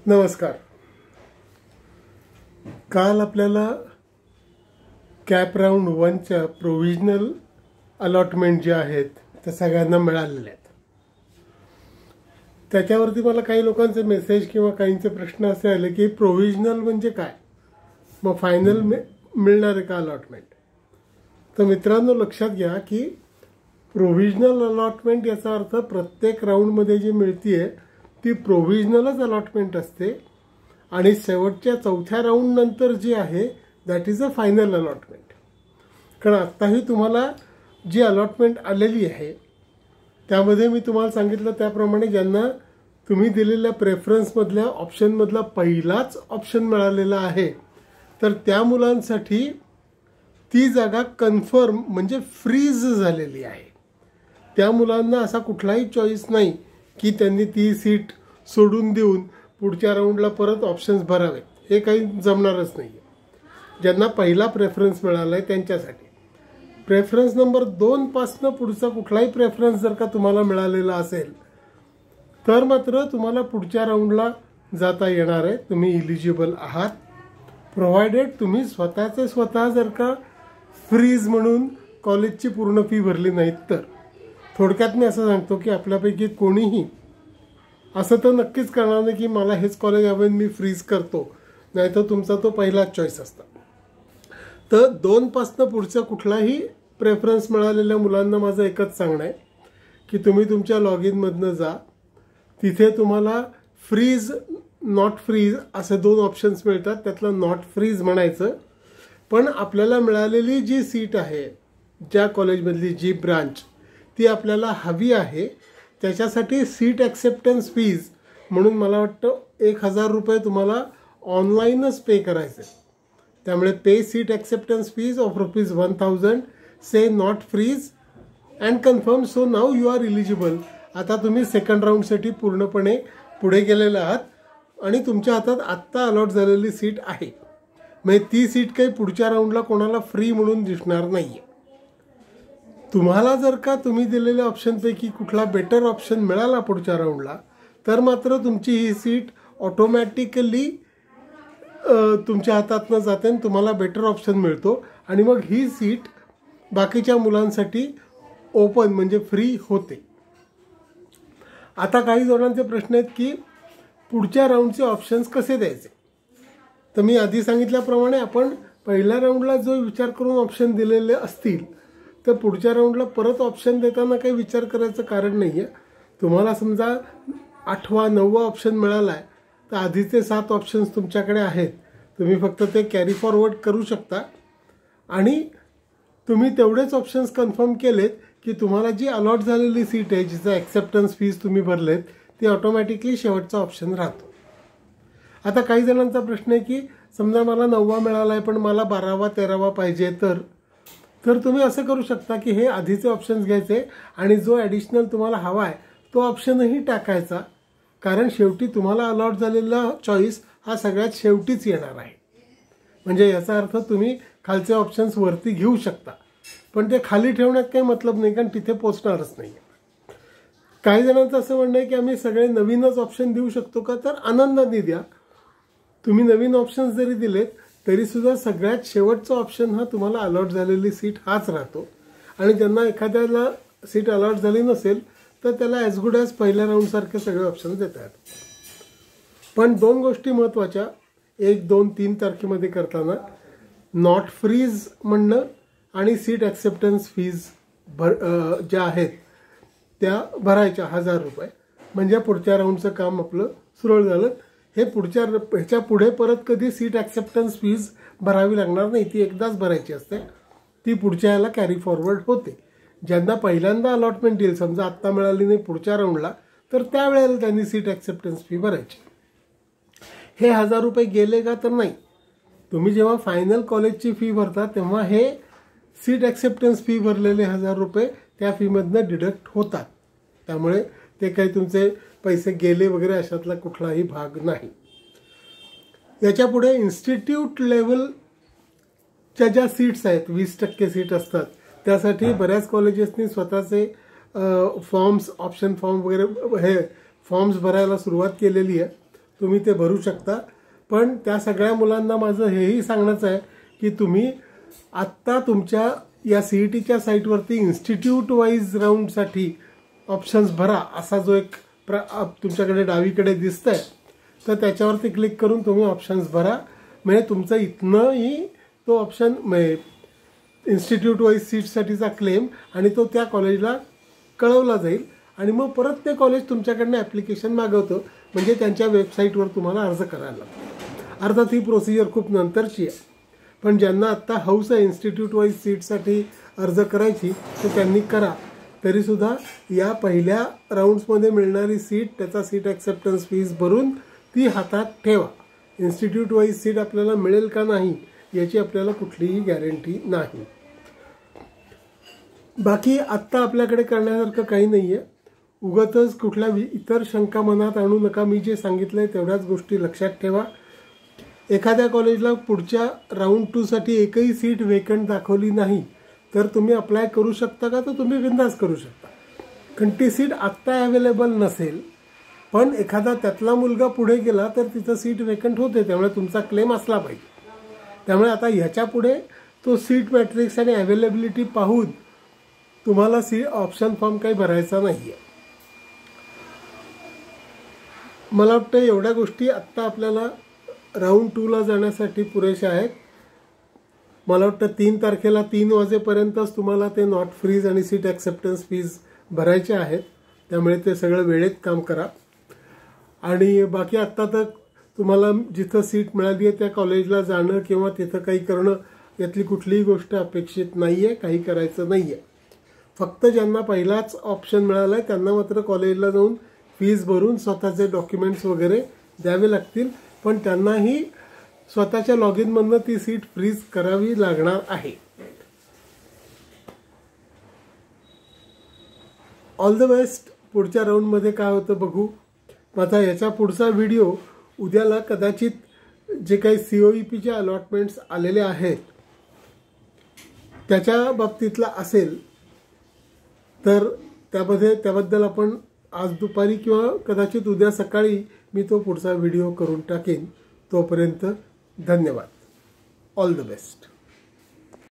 नमस्कार. काल आपल्याला कॅप राऊंड 1च्या प्रोव्हिजनल अलॉटमेंट जे आहेत त्या सगळ्यांना मिळालेले आहेत. त्याच्यावरती मला काही लोकांचे मेसेज किंवा काहींचे प्रश्न असे आले की प्रोव्हिजनल म्हणजे काय, मग फायनल मिळणार आहे का अलॉटमेंट. तर मित्रांनो लक्षात घ्या की प्रोव्हिजनल अलॉटमेंट याचा अर्थ प्रत्येक राऊंडमध्ये जी मिळतीये ती प्रोव्हिजनलच अलॉटमेंट असते आणि शेवटच्या चौथ्या राऊंड नंतर जी आहे that is a final allotment. कारण आत्ताही तुम्हाला जी अलॉटमेंट आलेली आहे त्यामध्ये मी तुम्हाला सांगितलं त्याप्रमाणे ज्यांना तुम्ही दिलेल्या प्रेफरन्समधल्या ऑप्शनमधला पहिलाच ऑप्शन मिळालेला आहे तर त्या मुलांसाठी ती जागा कन्फर्म म्हणजे फ्रीज झालेली आहे. त्या मुलांना असा कुठलाही चॉईस नाही की त्यांनी ती सीट सोडून देऊन पुढच्या राऊंडला परत ऑप्शन्स भरावेत, हे काही जमणारच नाही. ज्यांना पहिला प्रेफरन्स मिळाला आहे त्यांच्यासाठी प्रेफरन्स नंबर 2 पासनं पुढचा कुठलाही प्रेफरन्स जर का तुम्हाला मिळालेला असेल तर मात्र तुम्हाला पुढच्या राऊंडला जाता येणार आहे. तुम्ही इलिजिबल आहात प्रोव्हायडेड तुम्ही स्वतः जर का फ्रीज म्हणून कॉलेजची पूर्ण फी भरली नाहीत तर. थोडक्यात मी असं सांगतो की आपल्यापैकी कोणीही असं तर नक्कीच करणार नाही की मला हेच कॉलेज हवं मी फ्रीज करतो, नाही तर तुमचा तो पहिलाच चॉईस असता. तर 2 पासनं पुढचा कुठलाही प्रेफरन्स मिळालेल्या मुलांना माझं एकच सांगणं आहे की तुम्ही तुमच्या लॉग इनमधनं जा, तिथे तुम्हाला फ्रीज नॉट फ्रीज असे 2 ऑप्शन्स मिळतात. त्यातलं नॉट फ्रीज म्हणायचं, पण आपल्याला मिळालेली जी सीट आहे ज्या कॉलेजमधली जी ब्रांच ती आपल्याला हवी आहे त्याच्यासाठी सीट ॲक्सेप्टन्स फीज म्हणून मला वाटतं 1000 रुपये तुम्हाला ऑनलाईनच पे करायचे. त्यामुळे pay seat acceptance fees of ₹1000 say not freeze and confirm. So now you are eligible. आता तुम्ही सेकंड राऊंडसाठी पूर्णपणे पुढे गेलेले आहात आणि तुमच्या हातात आत्ता अलॉट झालेली सीट आहे. म्हणजे ती सीट काही पुढच्या राऊंडला कोणाला फ्री म्हणून दिसणार नाही आहे. तुम्हाला जर का तुम्ही दिलेल्या ऑप्शनपैकी कुठला बेटर ऑप्शन मिळाला पुढच्या राऊंडला तर मात्र तुमची ही सीट ऑटोमॅटिकली तुमच्या हातातनं जाते आणि तुम्हाला बेटर ऑप्शन मिळतो आणि मग ही सीट बाकीच्या मुलांसाठी ओपन म्हणजे फ्री होते. आता काही जणांचे प्रश्न आहेत की पुढच्या राऊंडचे ऑप्शन्स कसे द्यायचे. तर मी आधी सांगितल्याप्रमाणे आपण पहिल्या राऊंडला जो विचार करून ऑप्शन दिलेले असतील तर पुढच्या राऊंडला परत ऑप्शन देताना काही विचार करायचं कारण नाही आहे. तुम्हाला समजा 8वा 9वा ऑप्शन मिळाला आहे तर आधीचे 7 ऑप्शन्स तुमच्याकडे आहेत, तुम्ही फक्त ते कॅरी फॉरवर्ड करू शकता आणि तुम्ही तेवढेच ऑप्शन्स कन्फर्म केलेत की तुम्हाला जी अलॉट झालेली सीट आहे जिचं ॲक्सेप्टन्स फीज तुम्ही भरलेत ती ऑटोमॅटिकली शेवटचा ऑप्शन राहतो. आता काही जणांचा प्रश्न आहे की समजा मला 9वा मिळाला आहे पण मला 12वा 13वा पाहिजे तर तुम्ही असं करू शकता की हे आधीचे ऑप्शन्स घ्यायचे आणि जो ॲडिशनल तुम्हाला हवा आहे तो ऑप्शनही टाकायचा, कारण शेवटी तुम्हाला अलॉट झालेला चॉईस हा सगळ्यात शेवटीच येणार आहे. म्हणजे याचा अर्थ तुम्ही खालचे ऑप्शन्स वरती घेऊ शकता पण ते खाली ठेवण्यात काही मतलब नाही कारण तिथे पोचणारच नाही. काही जणांचं असं म्हणणं आहे की आम्ही सगळे नवीनच ऑप्शन देऊ शकतो का, तर आनंदाने द्या. तुम्ही नवीन ऑप्शन्स जरी दिलेत तरीसुद्धा सगळ्यात शेवटचा ऑप्शन हा तुम्हाला अलॉट झालेली सीट हाच राहतो आणि ज्यांना एखाद्याला सीट अलॉट झाली नसेल तर त्याला ॲज गुड ॲज पहिल्या राऊंडसारखे सगळे ऑप्शन देतात. पण 2 गोष्टी महत्त्वाच्या 1, 2, 3 तारखेमध्ये करताना नॉट फ्रीज म्हणणं आणि सीट ॲक्सेप्टन्स फीज ज्या आहेत त्या भरायच्या 1000 रुपये म्हणजे पुढच्या राऊंडचं काम आपलं सुरळ झालं. हे ह्याच्या पुढे परत कधी सीट ॲक्सेप्टन्स फीज भरावी लागणार नाही, ती एकदाच भरायची असते, ती पुढच्या याला कॅरी फॉरवर्ड होते. ज्यांना पहिल्यांदा अलॉटमेंट येईल समजा आत्ता मिळाली नाही पुढच्या राऊंडला तर त्यावेळेला त्यांनी सीट ॲक्सेप्टन्स फी भरायची. हे 1000 रुपये गेले का, तर नाही. तुम्ही जेव्हा फायनल कॉलेजची फी भरता तेव्हा हे सीट ॲक्सेप्टन्स फी भरलेले 1000 रुपये त्या फीमधनं डिडक्ट होतात. त्यामुळे ते काही तुमचे पैसे गेले वगैरे अशातला कुठलाही भाग नाही. याच्या पुढे इन्स्टिट्यूट लेवलच्या ज्या सीट्स आहेत 20% सीट असतात त्यासाठी बऱ्याच कॉलेजेसनी स्वतःचे फॉर्म्स ऑप्शन फॉर्म वगैरे हे फॉर्म्स भरायला सुरुवात केलेली आहे. तुम्ही ते भरू शकता. पण त्या सगळ्या मुलांना माझं हेही सांगणंच आहे की तुम्ही आत्ता तुमच्या या CETच्या साईटवरती इन्स्टिट्यूट वाईज राऊंडसाठी ऑप्शन्स भरा असा जो एक तुमच्याकडे डावीकडे दिसतंय, तर त्याच्यावरती क्लिक करून तुम्ही ऑप्शन्स भरा. म्हणजे तुमचं इथनंही तो ऑप्शन इन्स्टिट्यूट वाईज सीटसाठीचा क्लेम आणि तो त्या कॉलेजला कळवला जाईल आणि मग परत ते कॉलेज तुमच्याकडनं ॲप्लिकेशन मागवतं. म्हणजे त्यांच्या वेबसाईटवर तुम्हाला अर्ज करायला लागतो. अर्थात ही प्रोसिजर खूप नंतरची आहे, पण ज्यांना आत्ता हौस आहे इन्स्टिट्यूट वाईज सीटसाठी अर्ज करायची तर त्यांनी करा. तरीसुद्धा या पहिल्या राऊंड्समध्ये मिळणारी सीट, त्याचा सीट ॲक्सेप्टन्स फीस भरून ती हातात ठेवा. इन्स्टिट्यूट वाईज सीट आपल्याला मिळेल का नाही याची आपल्याला कुठलीही गॅरंटी नाही. बाकी आत्ता आपल्याकडे करण्यासारखं काही नाही आहे. उगाचच कुठल्या इतर शंका मनात आणू नका. मी जे सांगितलं आहे तेवढ्याच गोष्टी लक्षात ठेवा. एखाद्या कॉलेजला पुढच्या राऊंड 2साठी एकही सीट वेकंट दाखवली नाही तर तुम्ही अप्लाय करू शकता का, तर तुम्ही बिंदास करू शकता. कारण ती सीट आत्ता अवेलेबल नसेल, पण एखादा त्यातला मुलगा पुढे गेला तर तिथं सीट वेकंट होते, त्यामुळे तुमचा क्लेम असला पाहिजे. त्यामुळे आता ह्याच्या पुढे तो सीट मॅट्रिक्स आणि अवेलेबिलिटी पाहून तुम्हाला ऑप्शन फॉर्म काही भरायचा नाही आहे. मला वाटतं एवढ्या गोष्टी आत्ता आपल्याला राऊंड 2ला जाण्यासाठी पुरेशा आहेत. मला वाटतं 3 तारखेला 3 वाजेपर्यंतच तुम्हाला ते नॉट फ्रीज आणि सीट ॲक्सेप्टन्स फीज भरायचे आहेत. त्यामुळे ते सगळं वेळेत काम करा. आणि बाकी आत्ता तर तुम्हाला जिथं सीट मिळाली आहे त्या कॉलेजला जाणं किंवा तिथं काही करणं यातली कुठलीही गोष्ट अपेक्षित नाही आहे, काही करायचं नाही आहे. फक्त ज्यांना पहिलाच ऑप्शन मिळाला आहे त्यांना मात्र कॉलेजला जाऊन फीज भरून स्वतःचे डॉक्युमेंट्स वगैरे द्यावे लागतील. पण त्यांनाही स्वतःच्या लॉग इनमधनं ती सीट फ्रीज करावी लागणार आहे. All the best. पुढच्या राऊंडमध्ये काय होतं बघू. माझा याच्या पुढचा व्हिडिओ उद्याला कदाचित जे काही COEPच्या अलॉटमेंट्स आलेले आहेत त्याच्या बाबतीतला असेल, तर त्याबद्दल आपण आज दुपारी किंवा कदाचित उद्या सकाळी मी तो पुढचा व्हिडिओ करून टाकेन. तोपर्यंत धन्यवाद. All the best.